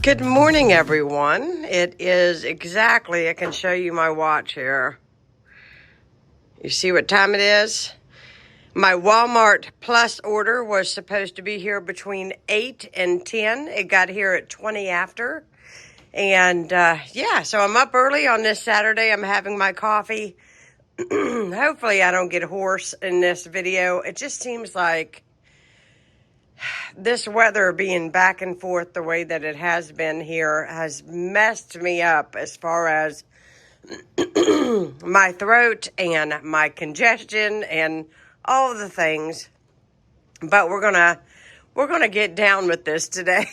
Good morning, everyone. It is exactly, I can show you my watch here. You see what time it is? My Walmart Plus order was supposed to be here between 8 and 10. It got here at 20 after. And yeah, so I'm up early on this Saturday. I'm having my coffee. Hopefully I don't get hoarse in this video. It just seems like this weather being back and forth the way that it has been here has messed me up as far as my throat and my congestion and all of the things. But we're gonna get down with this today.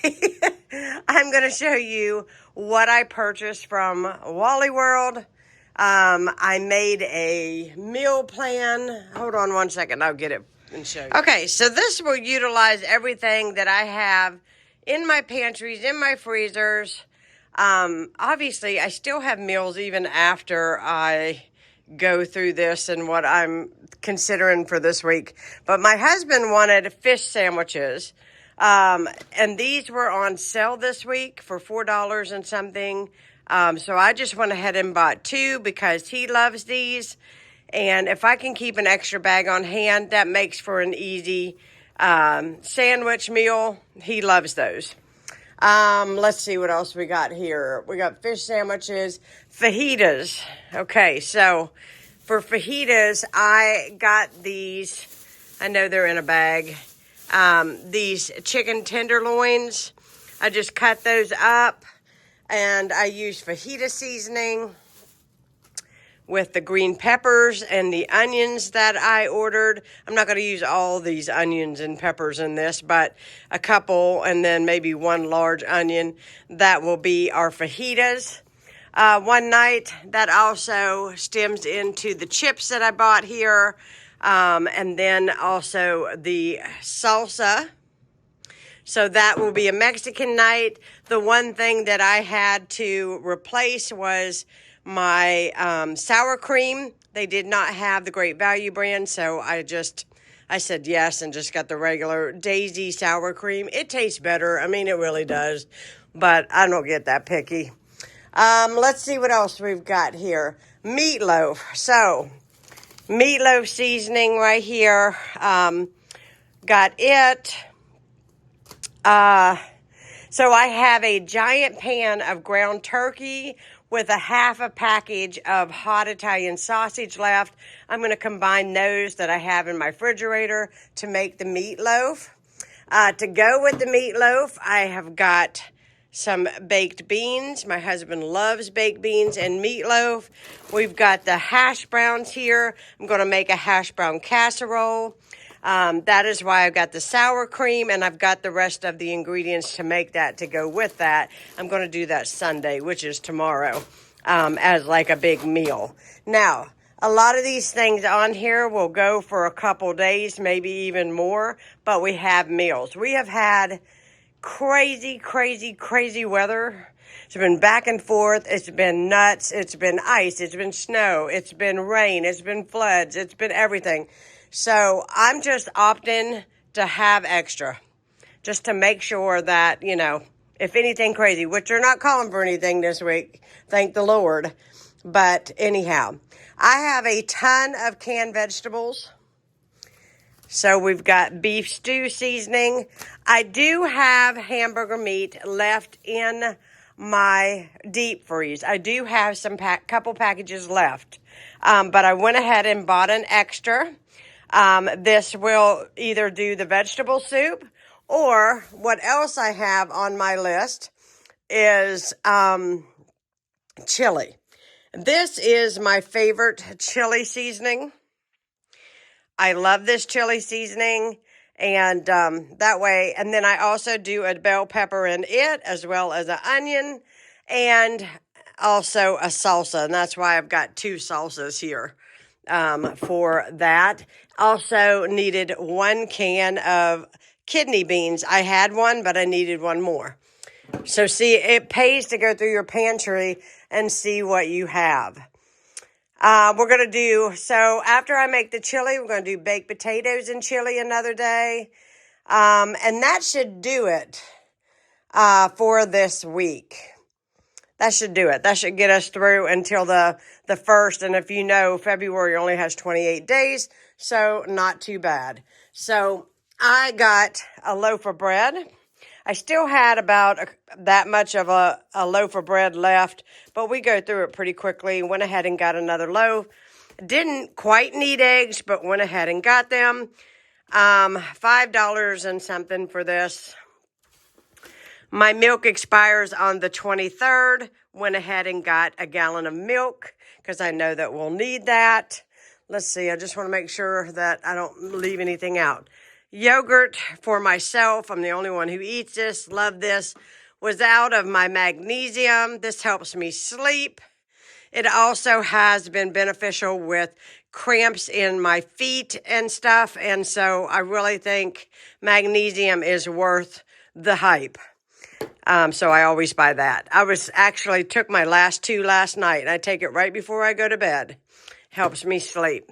I'm gonna show you what I purchased from Wally World. I made a meal plan. Hold on one second, I'll get it and show you. Okay, so this will utilize everything that I have in my pantries, in my freezers. Obviously, I still have meals even after I go through this and what I'm considering for this week. But my husband wanted fish sandwiches. And these were on sale this week for $4 and something. So I just went ahead and bought two because he loves these. And if I can keep an extra bag on hand, that makes for an easy sandwich meal. He loves those. Let's see what else we got here. We got fish sandwiches, fajitas. Okay, so for fajitas, I got these. I know they're in a bag. These chicken tenderloins. I just cut those up, and I use fajita seasoning with the green peppers and the onions that I ordered. I'm not going to use all these onions and peppers in this, but a couple and then maybe one large onion. That will be our fajitas. One night, that also stems into the chips that I bought here, and then also the salsa. So that will be a Mexican night. The one thing that I had to replace was my sour cream. They did not have the Great Value brand, so I said yes and just got the regular Daisy sour cream. It tastes better. I mean, it really does, but I don't get that picky. Let's see what else we've got here. Meatloaf. So, meatloaf seasoning right here. Got it. So I have a giant pan of ground turkey with a half a package of hot Italian sausage left. I'm going to combine those that I have in my refrigerator to make the meatloaf. To go with the meatloaf, I have got some baked beans. My husband loves baked beans and meatloaf. We've got the hash browns here. I'm going to make a hash brown casserole. That is why I've got the sour cream, and I've got the rest of the ingredients to make that to go with that. I'm going to do that Sunday, which is tomorrow, as like a big meal. Now, a lot of these things on here will go for a couple days, maybe even more, but we have meals. We have had crazy, crazy, crazy weather. It's been back and forth. It's been nuts. It's been ice. It's been snow. It's been rain. It's been floods. It's been everything. So I'm just opting to have extra, just to make sure that, you know, if anything crazy, which you're not calling for anything this week, thank the Lord. But anyhow, I have a ton of canned vegetables. So we've got beef stew seasoning. I do have hamburger meat left in my deep freeze. I do have some couple packages left, but I went ahead and bought an extra. This will either do the vegetable soup, or what else I have on my list is chili. This is my favorite chili seasoning. I love this chili seasoning, and that way, and then I also do a bell pepper in it, as well as an onion, and also a salsa, and that's why I've got two salsas here for that. Also needed 1 can of kidney beans. I had one, but I needed one more. So see, it pays to go through your pantry and see what you have. We're going to do, so after I make the chili, we're going to do baked potatoes and chili another day. And that should do it. for this week. That should do it. That should get us through until the 1st. And if you know, February only has 28 days, so not too bad. So I got a loaf of bread. I still had about that much of a loaf of bread left, but we go through it pretty quickly. Went ahead and got another loaf. Didn't quite need eggs, but went ahead and got them. $5 and something for this. My milk expires on the 23rd. Went ahead and got a gallon of milk because I know that we'll need that. Let's see. I just want to make sure that I don't leave anything out. Yogurt for myself. I'm the only one who eats this. Love this. Was out of my magnesium. This helps me sleep. It also has been beneficial with cramps in my feet and stuff. And so I really think magnesium is worth the hype. So I always buy that. I took my last 2 last night, and I take it right before I go to bed. Helps me sleep.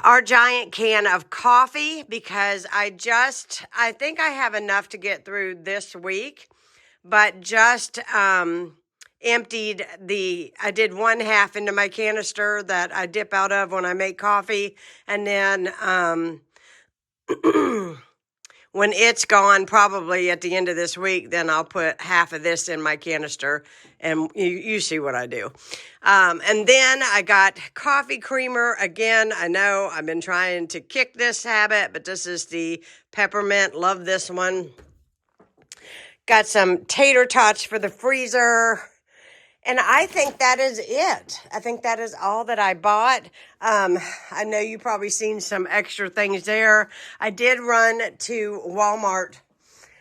Our giant can of coffee, because I think I have enough to get through this week, but just emptied I did 1/2 into my canister that I dip out of when I make coffee, and then when it's gone, probably at the end of this week, then I'll put 1/2 of this in my canister, and you see what I do. And then I got coffee creamer. Again, I know I've been trying to kick this habit, but this is the peppermint. Love this one. Got some tater tots for the freezer. And I think that is it. I think that is all that I bought. I know you probably seen some extra things there. I did run to Walmart,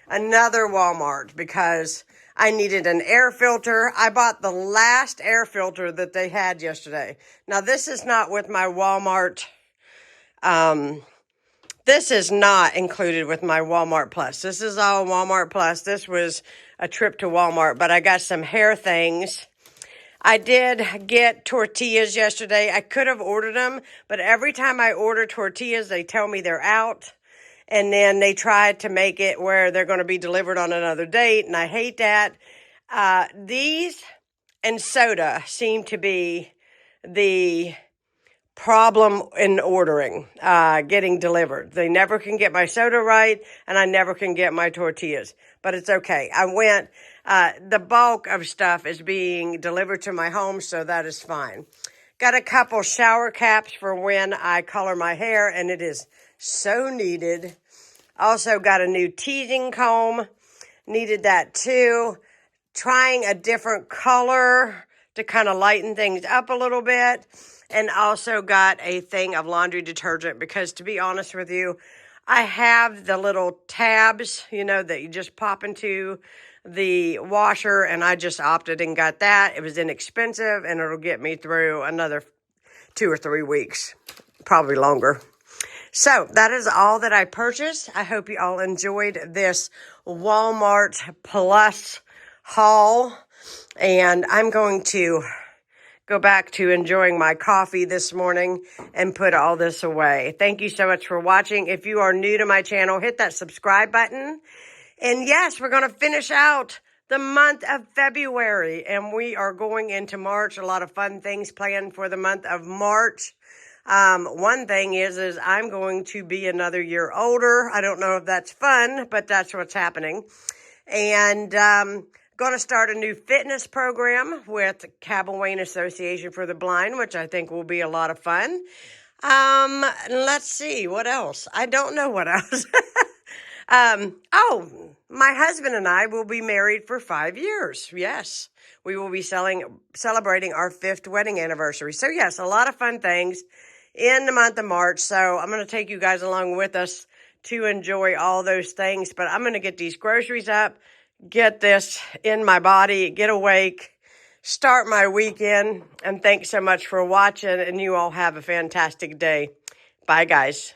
another Walmart, because I needed an air filter. I bought the last air filter that they had yesterday. Now, this is not with my Walmart. This is not included with my Walmart Plus. This is all Walmart Plus. This was a trip to Walmart, but I got some hair things. I did get tortillas yesterday. I could have ordered them, but every time I order tortillas, they tell me they're out. And then they try to make it where they're going to be delivered on another date, and I hate that. These and soda seem to be the problem in ordering, getting delivered. They never can get my soda right, and I never can get my tortillas. But it's okay. The bulk of stuff is being delivered to my home, so that is fine. Got a couple shower caps for when I color my hair, and it is so needed. Also got a new teasing comb. Needed that too. Trying a different color to kind of lighten things up a little bit. And also got a thing of laundry detergent because, to be honest with you, I have the little tabs, that you just pop into the washer, and I just opted and got that. It was inexpensive, and it'll get me through another 2 or 3 weeks, probably longer. So that is all that I purchased. I hope you all enjoyed this Walmart Plus haul, and I'm going to go back to enjoying my coffee this morning and put all this away. Thank you so much for watching. If you are new to my channel, hit that subscribe button. And yes, we're going to finish out the month of February, and we are going into March. A lot of fun things planned for the month of March. One thing is I'm going to be another year older. I don't know if that's fun, but that's what's happening. And going to start a new fitness program with Cabell Wayne Association for the Blind, which I think will be a lot of fun. Let's see, what else? I don't know what else. My husband and I will be married for 5 years. Yes, we will be celebrating our 5th wedding anniversary. So yes, a lot of fun things in the month of March. So I'm going to take you guys along with us to enjoy all those things. But I'm going to get these groceries up, get this in my body, get awake, start my weekend. And thanks so much for watching. And you all have a fantastic day. Bye, guys.